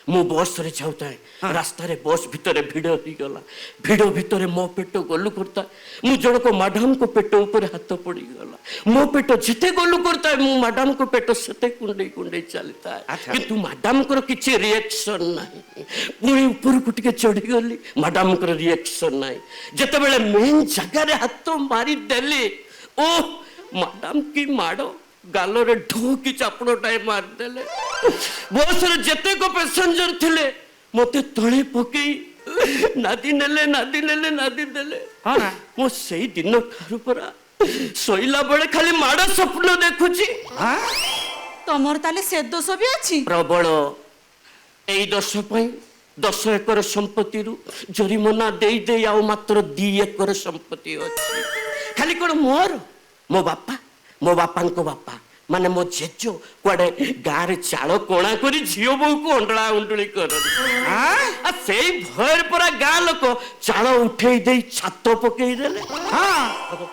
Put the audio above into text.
मु बस रे जाऊताए रास्ता रे बस भितर भिड़ हो गला भिड़ भितर मो पेट गलु करता मु जणक मैडम को पेट ऊपर हाथ पड़ी गला मो पेट जिते गलु करता मु मैडम को पेट सेते कुंडे कुंडे चलता है किंतु मैडम को किछि रिएक्शन नाही पुणी ऊपर को टिके चढ़ी गली मैडम को रिएक्शन नाही जते बेले मेन जगह रे हाथ मारी देली ओ मैडम की माड़ो गालो रे ढोकी चापड़ोटाए मारदेले बस रे जेते को पैसेंजर थिले मते तळे पकई नादी नेले नादी नेले नादी देले हां मो सेई दिन ठारू परा सोइला बेले खाली माड़ स्वप्न देखुची हां तमर ताले से दोष भी अछि प्रबल एई दोष पई 10 एकर संपत्ति रु जरिमाना देई देई आ मात्र 2 एकर संपत्ति अछि खाली कोन मोर मो बापा को बापा माने मो जेजो कुआडे गारे चाल कोणा करी झियो बहू को अंडला उंडली कर आ सेई भयर परा गा लोक चाल उठेई देई छात पकेई देले हां